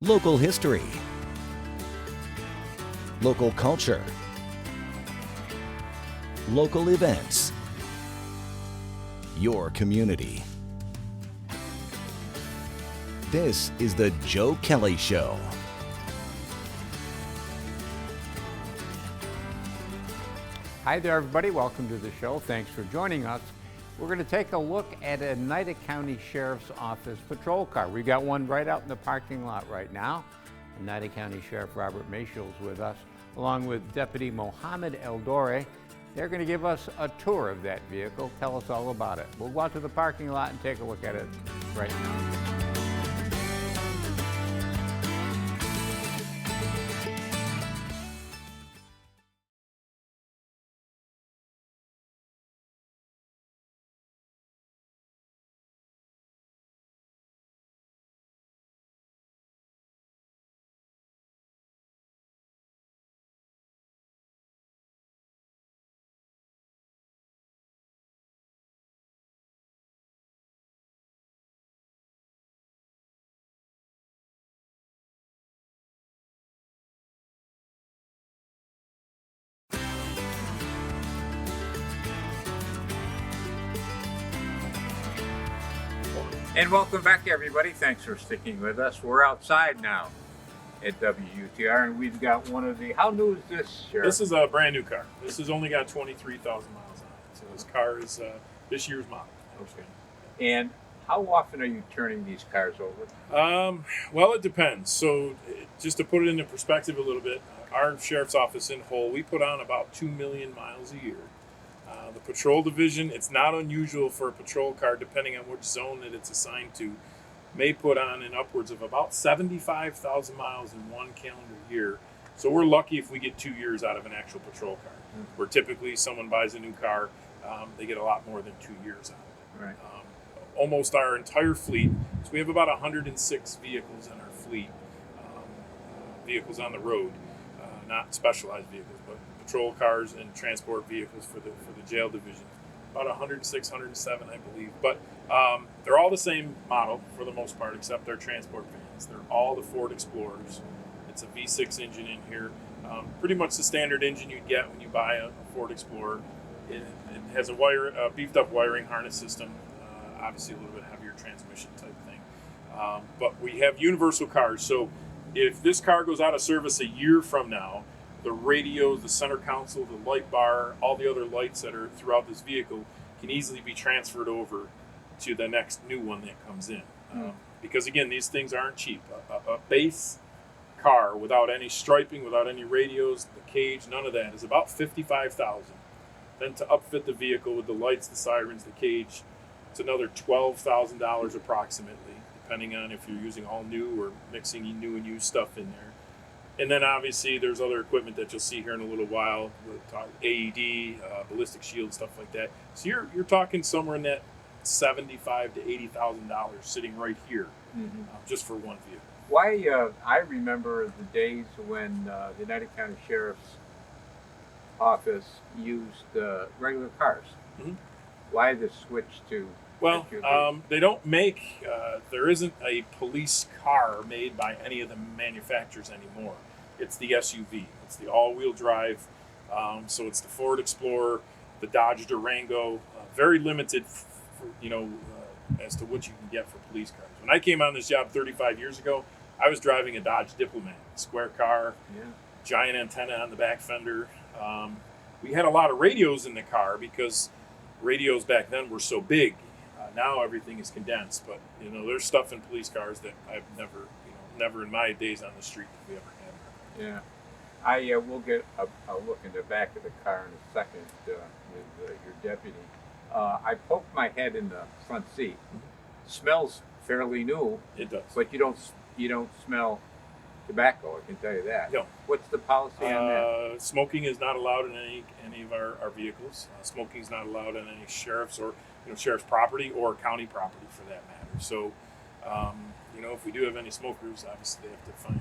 local history, local culture, local events, your community. This is the Joe Kelly Show. Hi there, everybody. Welcome to the show. Thanks for joining us. We're going to take a look at a Oneida County Sheriff's Office patrol car. We've got one right out in the parking lot right now. Oneida County Sheriff Robert Maciol is with us, along with Deputy Mohammad Aldoori. They're going to give us a tour of that vehicle, tell us all about it. We'll go out to the parking lot and take a look at it right now. And welcome back, everybody. Thanks for sticking with us. We're outside now at WUTR, and we've got one of the, how new is this, Sheriff? This is a brand new car. This has only got 23,000 miles on it. So this car is this year's model. Okay. And how often are you turning these cars over? Well, it depends. So just to put it into perspective a little bit, our sheriff's office in Hull, we put on about 2 million miles a year. The patrol division, it's not unusual for a patrol car, depending on which zone that it's assigned to, may put on in upwards of about 75,000 miles in one calendar year. So we're lucky if we get 2 years out of an actual patrol car. Mm-hmm. Where typically someone buys a new car, they get a lot more than 2 years out of it. Right. Almost our entire fleet, so we have about 106 vehicles in our fleet, vehicles on the road, not specialized vehicles, but patrol cars and transport vehicles for the jail division. About 106, 107, I believe. But they're all the same model for the most part, except they're transport vans. They're all the Ford Explorers. It's a V6 engine in here. Pretty much the standard engine you'd get when you buy a Ford Explorer. It has a beefed up wiring harness system, obviously a little bit heavier transmission type thing. But we have universal cars. So if this car goes out of service a year from now, the radios, the center console, the light bar, all the other lights that are throughout this vehicle can easily be transferred over to the next new one that comes in. Because again, these things aren't cheap. A base car without any striping, without any radios, the cage, none of that is about $55,000. Then to upfit the vehicle with the lights, the sirens, the cage, it's another $12,000 approximately, depending on if you're using all new or mixing new and used stuff in there. And then obviously there's other equipment that you'll see here in a little while, with AED, ballistic shield, stuff like that. So you're talking somewhere in that $75,000 to $80,000 sitting right here, just for one vehicle. Why? I remember the days when the Oneida County Sheriff's Office used regular cars. Mm-hmm. Why the switch to? Well, they don't make, there isn't a police car made by any of the manufacturers anymore. It's the SUV. It's the all-wheel drive. So it's the Ford Explorer, the Dodge Durango. Very limited, as to what you can get for police cars. When I came on this job 35 years ago, I was driving a Dodge Diplomat, square car, giant antenna on the back fender. We had a lot of radios in the car because radios back then were so big. Now everything is condensed, but there's stuff in police cars that I've never in my days on the street that we ever had. Yeah, we'll get a look in the back of the car in a second with your deputy. I poked my head in the front seat. Smells fairly new. It does, but you don't smell tobacco. I can tell you that. No. What's the policy on that? Smoking is not allowed in any of our vehicles. Smoking is not allowed on any sheriff's or sheriff's property or county property for that matter. So, if we do have any smokers, obviously they have to find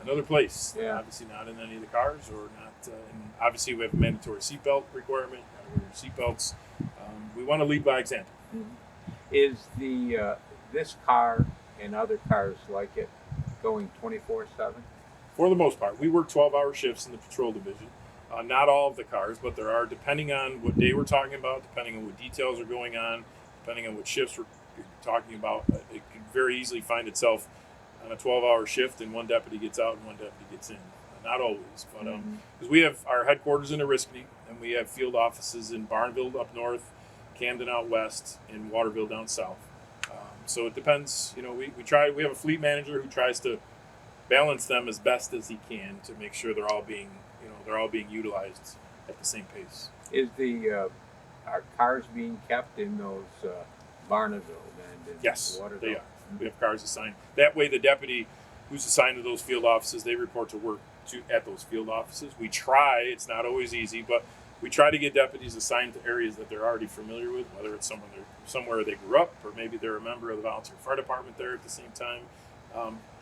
another place. Yeah. Obviously not in any of the cars or not. And obviously we have a mandatory seatbelt requirement. Wear your seatbelts. We want to lead by example. Is this car and other cars like it going 24/7? For the most part. We work 12-hour shifts in the patrol division. Not all of the cars, but there are, depending on what day we're talking about, depending on what details are going on, depending on what shifts we're talking about, it could very easily find itself on a 12-hour shift and one deputy gets out and one deputy gets in. Not always, but because we have our headquarters in Oriskany and we have field offices in Barnville up north, Camden out west, and Waterville down south. So it depends. You know, we have a fleet manager who tries to balance them as best as he can to make sure they're all being utilized at the same pace. Is are cars being kept in those Barneville and in Yes, Waterville? they are. We have cars assigned. That way, the deputy who's assigned to those field offices, they report to work at those field offices. We try. It's not always easy, but we try to get deputies assigned to areas that they're already familiar with, whether it's somewhere they grew up, or maybe they're a member of the volunteer fire department there at the same time.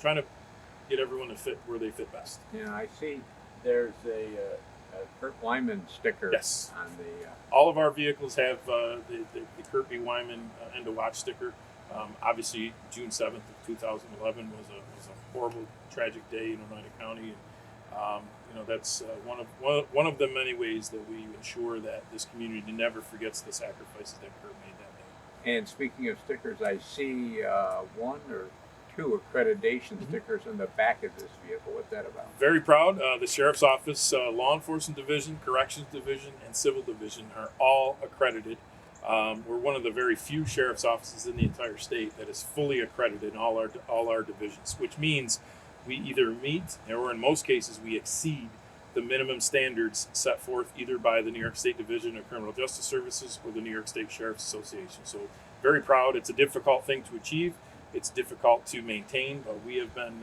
Trying to get everyone to fit where they fit best. Yeah, I see. There's a Kurt Wyman sticker. Yes. On the. All of our vehicles have the Kurt B. Wyman End of Watch sticker. Obviously, June 7th of 2011 was a horrible, tragic day in Oneida County. That's one of the many ways that we ensure that this community never forgets the sacrifices that Kurt made that day. And speaking of stickers, I see one or two accreditation stickers in the back of this vehicle. What's that about? Very proud. The Sheriff's Office, Law Enforcement Division, Corrections Division, and Civil Division are all accredited. We're one of the very few sheriff's offices in the entire state that is fully accredited in all our divisions, which means we either meet or in most cases we exceed the minimum standards set forth either by the New York State Division of Criminal Justice Services or the New York State Sheriff's Association. So very proud. It's a difficult thing to achieve. It's difficult to maintain, but we have been,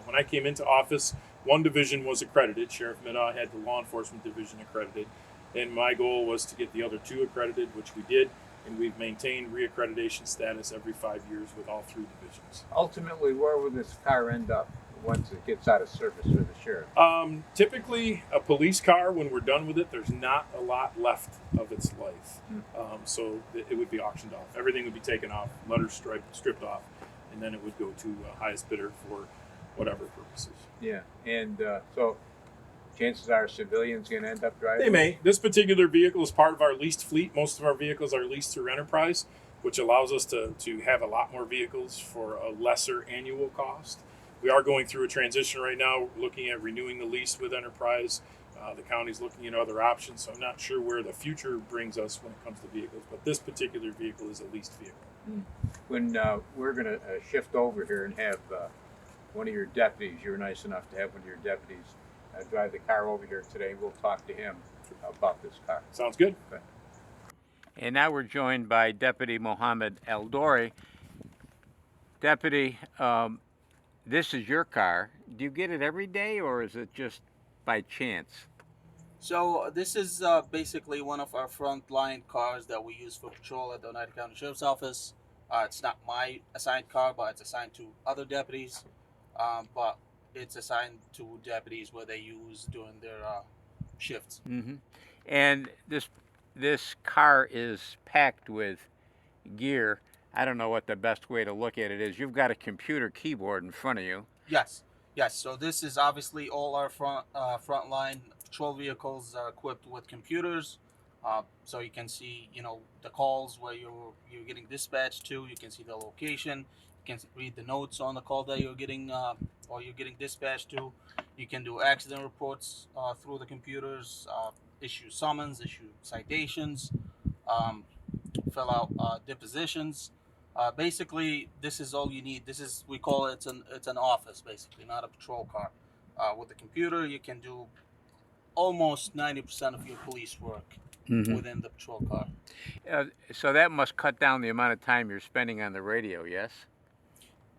when I came into office, one division was accredited. Sheriff Middaugh had the Law Enforcement Division accredited. And my goal was to get the other two accredited, which we did, and we've maintained reaccreditation status every 5 years with all three divisions. Ultimately, where will this car end up once it gets out of service for the sheriff? Typically, a police car, when we're done with it, there's not a lot left of its life. So it would be auctioned off. Everything would be taken off, letters stripped off, and then it would go to highest bidder for whatever purposes. Yeah, and so chances are civilians going to end up driving? They may. This particular vehicle is part of our leased fleet. Most of our vehicles are leased through Enterprise, which allows us to have a lot more vehicles for a lesser annual cost. We are going through a transition right now, looking at renewing the lease with Enterprise. The county's looking at other options, so I'm not sure where the future brings us when it comes to vehicles, but this particular vehicle is a leased vehicle. When we're going to shift over here and have one of your deputies, you were nice enough to have one of your deputies drive the car over here today. We'll talk to him about this car. Sounds good. Okay. And now we're joined by Deputy Mohammad Aldoori. Deputy, this is your car. Do you get it every day, or is it just by chance? So this is basically one of our frontline cars that we use for patrol at the Oneida County Sheriff's Office. It's not my assigned car, but it's assigned to other deputies. But it's assigned to deputies where they use during their shifts. Mm-hmm. And this car is packed with gear. I don't know what the best way to look at it is. You've got a computer keyboard in front of you. Yes. So this is obviously all our frontline patrol vehicles are equipped with computers. So you can see, the calls where you're getting dispatched to. You can see the location. You can read the notes on the call that you're getting or you're getting dispatched to. You can do accident reports through the computers, issue summons, issue citations, fill out depositions. Basically, this is all you need. We call it it's an office, basically, not a patrol car. With the computer, you can do almost 90% of your police work within the patrol car. So that must cut down the amount of time you're spending on the radio, yes?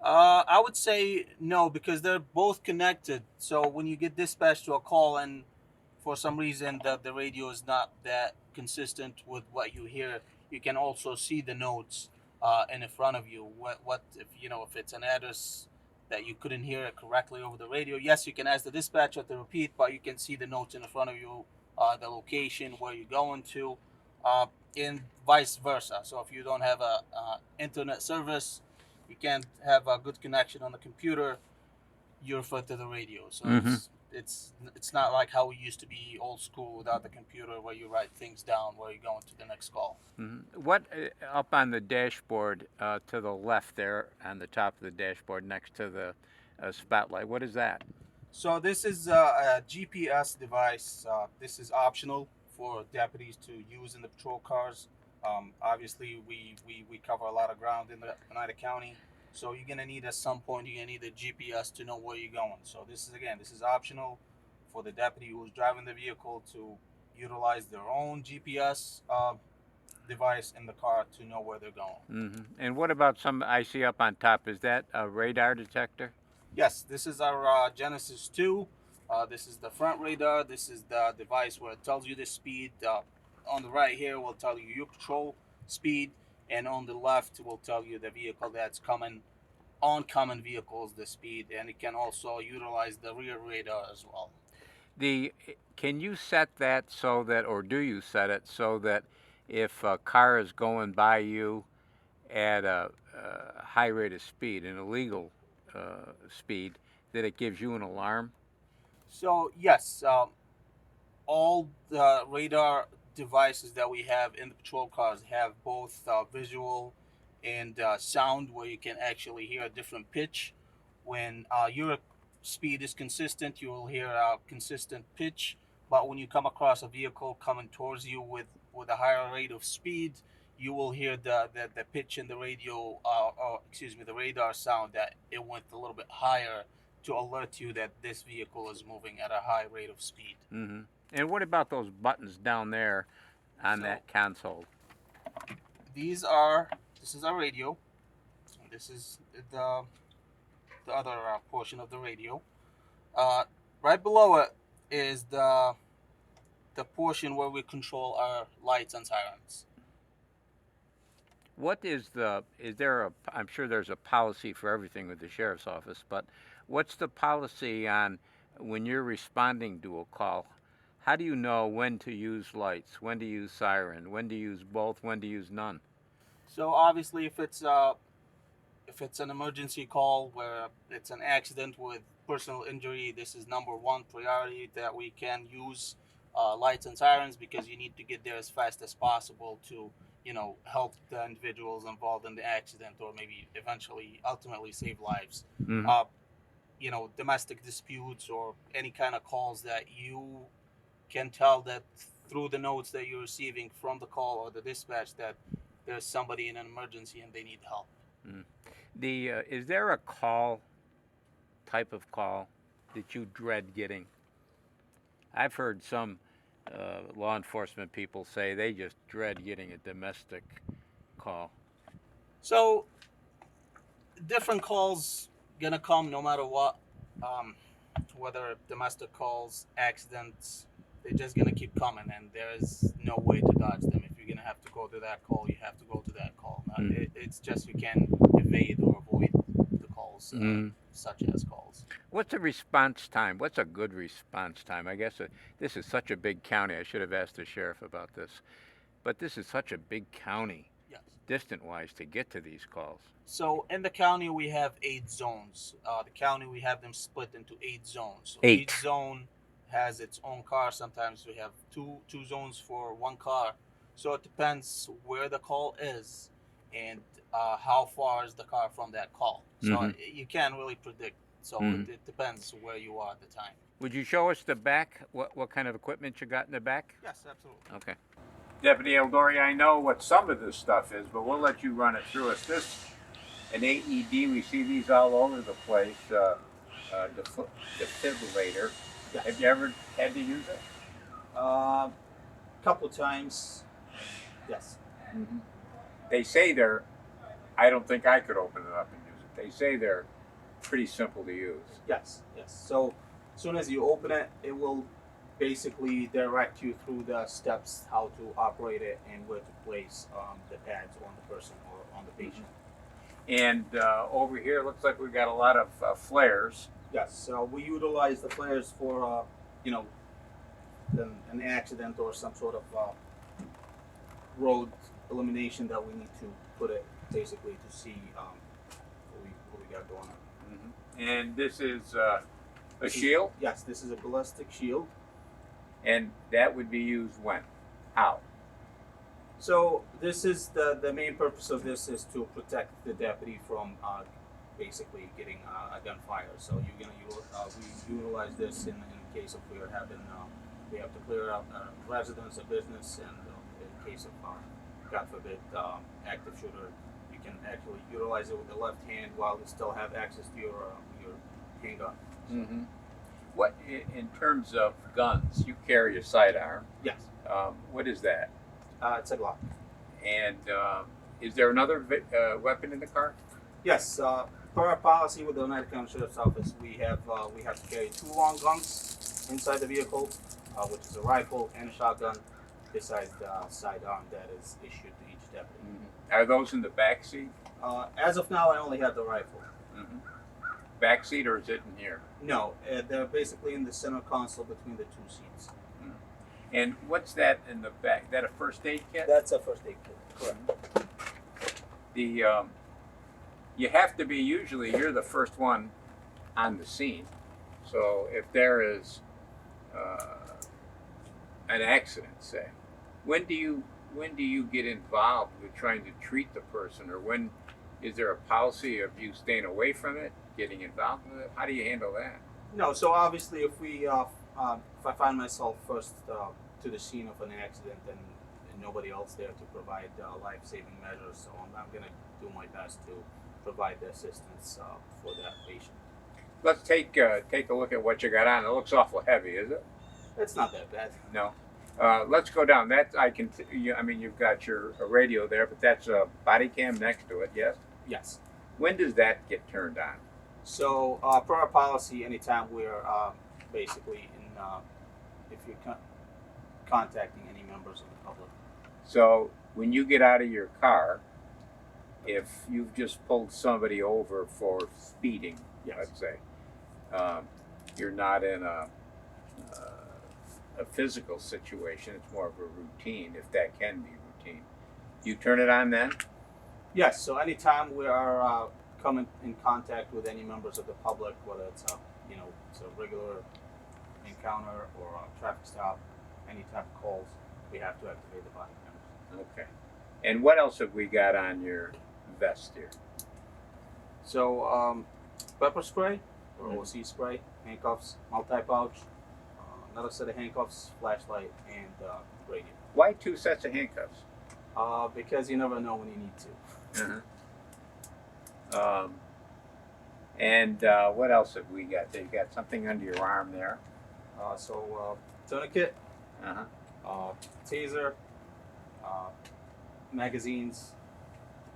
I would say no, because they're both connected. So when you get dispatched to a call and for some reason the radio is not that consistent with what you hear, you can also see the notes in front of you. What if it's an address that you couldn't hear it correctly over the radio? Yes, you can ask the dispatcher to repeat, but you can see the notes in front of you, the location where you're going to, and vice versa. So if you don't have a internet service, you can't have a good connection on the computer, you refer to the radio. So Mhm. it's not like how we used to be old school without the computer where you write things down where you're going to the next call. What up on the dashboard to the left there on the top of the dashboard next to the spotlight? What is that? So this is a GPS device. This is optional for deputies to use in the patrol cars. Obviously, we cover a lot of ground in the Oneida County, so you're gonna need at some point you're gonna need a GPS to know where you're going. So this is optional for the deputy who's driving the vehicle to utilize their own GPS device in the car to know where they're going. And what about some I see up on top? Is that a radar detector? Yes, this is our Genesis 2. This is the front radar. This is the device where it tells you the speed. On the right here will tell you your patrol speed, and on the left will tell you the vehicle that's coming, oncoming vehicles, the speed, and it can also utilize the rear radar as well. Can you set that so that, or do you set it so that if a car is going by you at a high rate of speed, an illegal speed, that it gives you an alarm? So yes, all the radar devices that we have in the patrol cars have both visual and sound, where you can actually hear a different pitch. When your speed is consistent, you will hear a consistent pitch. But when you come across a vehicle coming towards you with a higher rate of speed, you will hear the pitch in the radio, or excuse me, the radar sound that it went a little bit higher to alert you that this vehicle is moving at a high rate of speed. And what about those buttons down there on So, that console? This is our radio. This is the other portion of the radio. Right below it is the portion where we control our lights and sirens. What is there I'm sure there's a policy for everything with the sheriff's office, but what's the policy on when you're responding to a call? How do you know when to use lights, when to use siren, when to use both, when to use none? So obviously, if it's an emergency call where it's an accident with personal injury, this is number one priority that we can use lights and sirens, because you need to get there as fast as possible to help the individuals involved in the accident, or maybe eventually ultimately save lives. Domestic disputes or any kind of calls that you can tell that through the notes that you're receiving from the call or the dispatch that there's somebody in an emergency and they need help. Is there a type of call that you dread getting? I've heard some law enforcement people say they just dread getting a domestic call. So different calls gonna come no matter what, whether domestic calls, accidents, they're just gonna keep coming, and there's no way to dodge them. If you're gonna have to go to that call, you have to go to that call. It's just you can evade or avoid the calls, such as calls. What's a response time? What's a good response time? I guess this is such a big county. I should have asked the sheriff about this. But this is such a big county, Yes. distant-wise, to get to these calls. So in the county, we have 8 zones. The county, we have them split into 8 zones. So 8. Each zone has its own car. Sometimes we have two zones for one car. So it depends where the call is and how far is the car from that call. So you can't really predict. So it depends where you are at the time. Would you show us the back? What kind of equipment you got in the back? Yes, absolutely. Okay. Deputy Aldoori, I know what some of this stuff is, but we'll let you run it through us. An AED, we see these all over the place, defibrillator. Yes. Have you ever had to use it? Couple times, yes. They say I don't think I could open it up and use it. They say they're pretty simple to use. Yes. So as soon as you open it, it will basically direct you through the steps how to operate it and where to place the pads on the person or on the patient. And over here, it looks like we've got a lot of flares. Yes, so we utilize the flares for, an accident or some sort of road elimination that we need to put it basically to see what we got going on. And this is a shield? Yes, this is a ballistic shield. And that would be used when? How? So this is the main purpose of this is to protect the deputy from basically getting a gunfire. So you're gonna we utilize this in case of we have to clear out a residence, a business, and in case of God forbid active shooter, you can actually utilize it with the left hand while you still have access to your handgun. Mm-hmm. What in terms of guns? You carry a sidearm. Yes. What is that? It's a Glock. And is there another weapon in the car? Yes. Per our policy with the Oneida County Sheriff's Office, we have to carry 2 long guns inside the vehicle, which is a rifle and a shotgun, besides the sidearm that is issued to each deputy. Mm-hmm. Are those in the back seat? As of now, I only have the rifle. Mm-hmm. Back seat, or is it in here? No, they're basically in the center console between the 2 seats. Mm-hmm. And what's that in the back? That a first aid kit? That's a first aid kit. Correct. The you have to be, usually you're the first one on the scene. So if there is an accident, say, when do you get involved with trying to treat the person, or when is there a policy of you staying away from it, getting involved with it? How do you handle that? No, so obviously if if I find myself first to the scene of an accident and nobody else there to provide life-saving measures, so I'm going to do my best to provide the assistance for that patient. Let's take a look at what you got on. It looks awful heavy, is it? It's not that bad. No. Let's go down. That I can. I mean, you've got your radio there, but that's a body cam next to it. Yes. Yes. When does that get turned on? So per our policy, anytime we're basically if you're contacting any members of the public. So when you get out of your car, if you've just pulled somebody over for speeding, Yes. let's say, you're not in a physical situation. It's more of a routine, if that can be routine. You turn it on then? Yes. So anytime we are coming in contact with any members of the public, whether it's it's a regular encounter or a traffic stop, any type of calls, we have to activate the body cameras. Okay. And what else have we got on your vest here? So pepper spray or OC spray, handcuffs, multi-pouch, another set of handcuffs, flashlight, and radio. Why 2 sets of handcuffs? Because you never know when you need to. Uh-huh. And what else have we got? You've got something under your arm there. So tourniquet, Uh-huh. taser, magazines,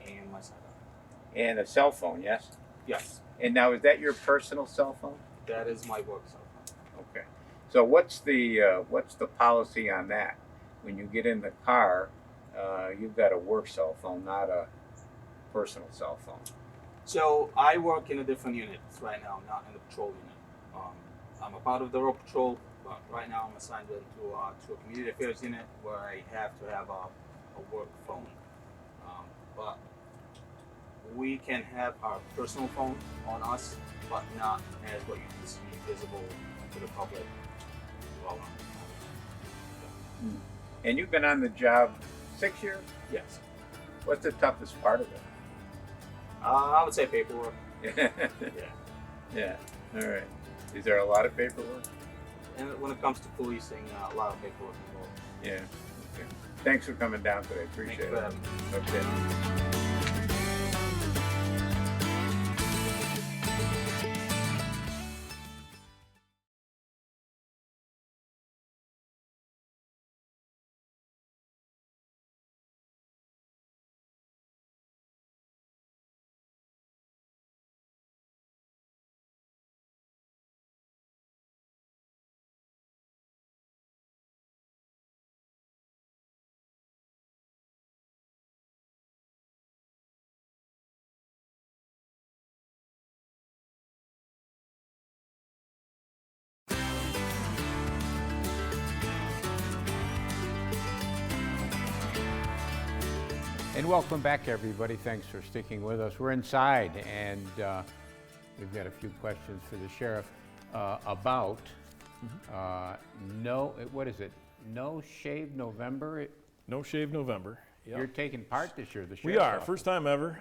and my sidearm. And a cell phone, yes? Yes, And now, is that your personal cell phone? that is my work cell phone. Okay. So what's the policy on that? When you get in the car, you've got a work cell phone, not a personal cell phone. So I work in a different unit right now, not in the patrol unit. I'm a part of the road patrol, but right now I'm assigned to a community affairs unit where I have to have a work phone. But we can have our personal phone on us, but not as what you can see visible to the public. Well, And you've been on the job 6 years? yes. What's the toughest part of it? I would say paperwork. Yeah. Yeah. Yeah. All right. Is there a lot of paperwork? And when it comes to policing, a lot of paperwork involved. Yeah. Okay. Thanks for coming down today. Appreciate Thank you it. for having me. Okay. And welcome back, everybody. Thanks for sticking with us. We're inside, and We've got a few questions for the sheriff about what is it? No Shave November? No Shave November. Yep. You're taking part this year, the sheriff's We are, office. first time ever.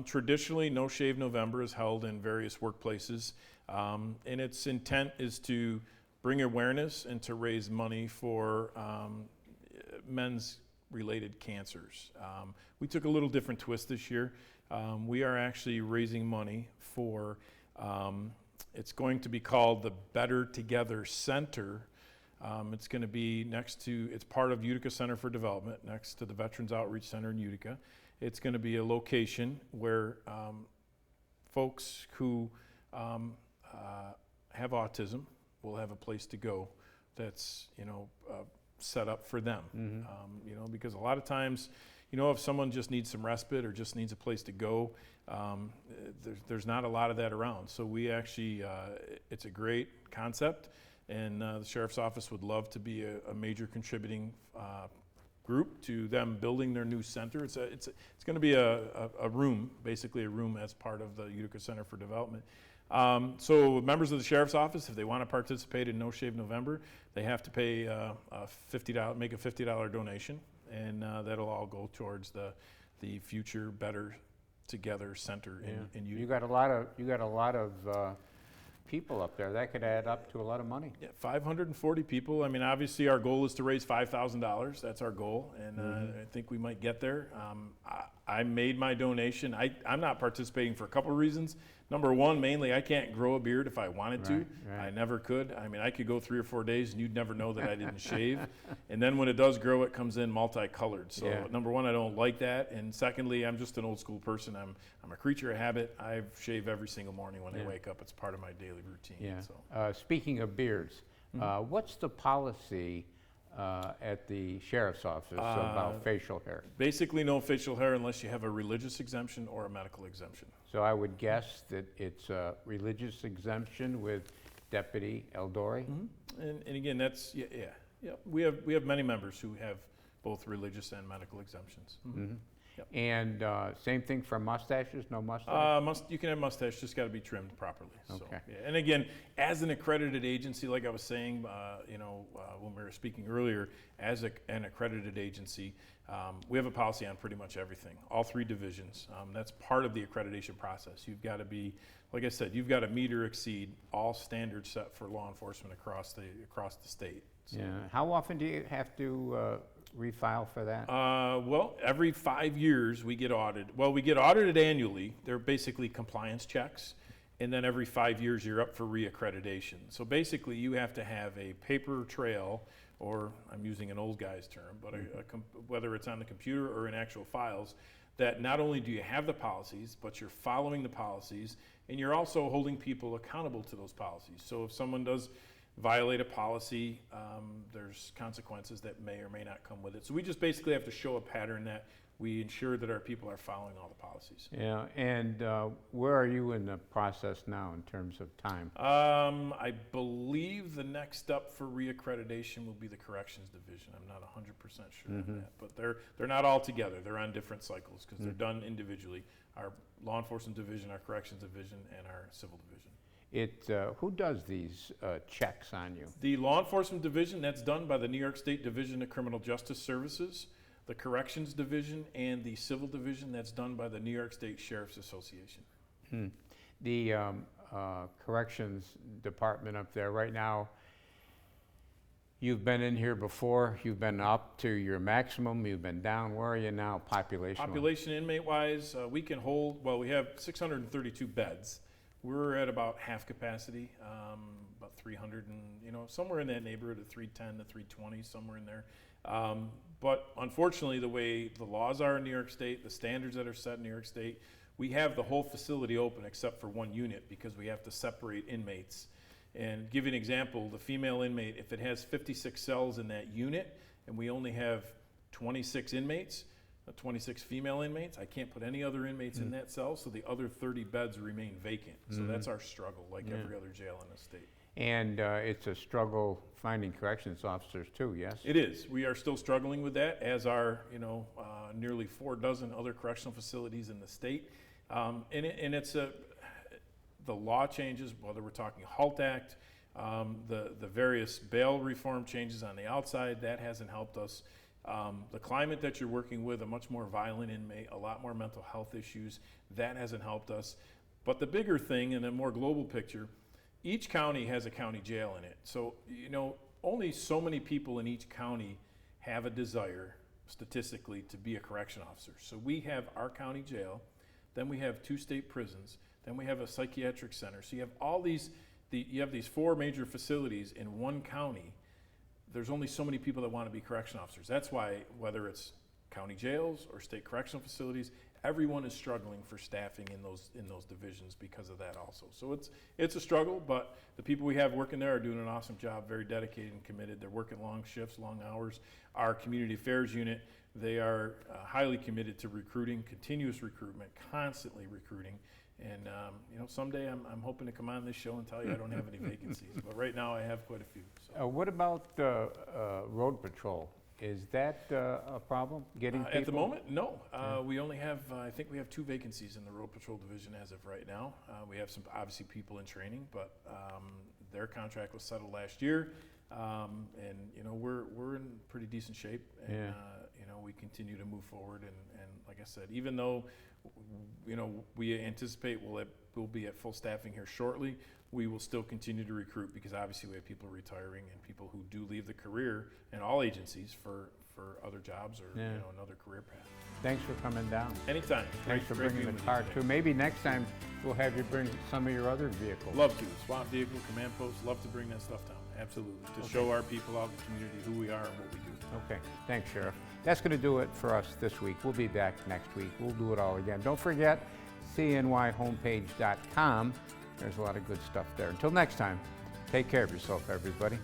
Traditionally, No Shave November is held in various workplaces, and its intent is to bring awareness and to raise money for men's related cancers. We took a little different twist this year. We are actually raising money for, it's going to be called the Better Together Center. It's going to be it's part of Utica Center for Development, next to the Veterans Outreach Center in Utica. It's going to be a location where folks who have autism will have a place to go that's, set up for them. Because a lot of times, if someone just needs some respite or just needs a place to go, there's not a lot of that around. So we actually, it's a great concept. And the Sheriff's Office would love to be a major contributing group to them building their new center. It's going to be a room, basically a room as part of the Utica Center for Development. So members of the Sheriff's Office, if they want to participate in No Shave November, they have to pay make a $50 donation, and that'll all go towards the future Better Together Center in Utica. You got a lot of people up there. That could add up to a lot of money. Yeah, 540 people. I mean, obviously our goal is to raise $5,000. That's our goal, and I think we might get there. I made my donation. I'm not participating for a couple of reasons. Number one, mainly I can't grow a beard if I wanted to. Right. I never could. I mean, I could go 3 or 4 days and you'd never know that I didn't shave. And then when it does grow, it comes in multicolored. So number one, I don't like that. And secondly, I'm just an old school person. I'm a creature of habit. I shave every single morning when I wake up. It's part of my daily routine. Yeah. So. Speaking of beards, what's the policy at the sheriff's office about facial hair? Basically no facial hair unless you have a religious exemption or a medical exemption. So I would guess that it's a religious exemption with Deputy Aldoori? And again, that's, yeah. We have many members who have both religious and medical exemptions. Yep. And same thing for mustaches? No mustache? You can have mustache, just got to be trimmed properly. So, Okay. yeah. And again, as an accredited agency, like I was saying, when we were speaking earlier, as an accredited agency, we have a policy on pretty much everything, all 3 divisions. That's part of the accreditation process. You've got to be, like I said, you've got to meet or exceed all standards set for law enforcement across the state. So. Yeah. How often do you have to refile for that? Well, every 5 years we get audited. Well, we get audited annually. They're basically compliance checks. And then every 5 years you're up for reaccreditation. So basically you have to have a paper trail, or I'm using an old guy's term, but whether it's on the computer or in actual files, that not only do you have the policies, but you're following the policies, and you're also holding people accountable to those policies. So if someone does violate a policy, there's consequences that may or may not come with it. So we just basically have to show a pattern that we ensure that our people are following all the policies. Yeah, and where are you in the process now in terms of time? I believe the next step for reaccreditation will be the corrections division. I'm not 100% sure on that, but they're not all together. They're on different cycles because they're done individually. Our law enforcement division, our corrections division, and our civil division. Who does these checks on you? The law enforcement division, that's done by the New York State Division of Criminal Justice Services. The corrections division and the civil division, that's done by the New York State Sheriff's Association. The corrections department up there right now, you've been in here before, you've been up to your maximum, you've been down. Where are you now population? Population inmate wise, we can hold, well, we have 632 beds. We're at about half capacity, about 300 and, somewhere in that neighborhood of 310 to 320, somewhere in there. But unfortunately, the way the laws are in New York State, the standards that are set in New York State, we have the whole facility open except for one unit because we have to separate inmates. And give you an example, the female inmate, if it has 56 cells in that unit and we only have 26 inmates, 26 female inmates, I can't put any other inmates in that cell, so the other 30 beds remain vacant. So that's our struggle, like every other jail in the state. And it's a struggle finding corrections officers too, yes? It is. We are still struggling with that, as are nearly 4 dozen other correctional facilities in the state. And it's the law changes, whether we're talking HALT Act, the various bail reform changes on the outside, that hasn't helped us. The climate that you're working with, a much more violent inmate, a lot more mental health issues, that hasn't helped us. But the bigger thing, in a more global picture, each county has a county jail in it. So, you know, only so many people in each county have a desire, statistically, to be a correction officer. So we have our county jail, then we have 2 state prisons, then we have a psychiatric center. So you have all these, you have these 4 major facilities in one county. There's only so many people that want to be correction officers. That's why, whether it's county jails or state correctional facilities, everyone is struggling for staffing in those divisions because of that also. So it's a struggle, but the people we have working there are doing an awesome job, very dedicated and committed. They're working long shifts, long hours. Our community affairs unit, they are highly committed to recruiting, continuous recruitment, constantly recruiting. And you know, someday I'm hoping to come on this show and tell you I don't have any vacancies, but right now I have quite a few. So. What about road patrol? Is that a problem, getting people? At the moment, no. We only have, I think we have 2 vacancies in the road patrol division as of right now. We have some, obviously, people in training, but their contract was settled last year. And, you know, we're in pretty decent shape. And, you know, we continue to move forward. And like I said, even though, you know, we anticipate we'll be at full staffing here shortly, we will still continue to recruit because obviously we have people retiring and people who do leave the career in all agencies for other jobs or you know, another career path. Thanks for coming down. Anytime. Thanks for Great bringing being the with car you too. Maybe next time we'll have you bring some of your other vehicles. Love to. SWAT vehicle, command post, love to bring that stuff down. Absolutely. To show our people out in the community who we are and what we do. Okay, thanks, Sheriff. That's going to do it for us this week. We'll be back next week. We'll do it all again. Don't forget, cnyhomepage.com. There's a lot of good stuff there. Until next time, take care of yourself, everybody.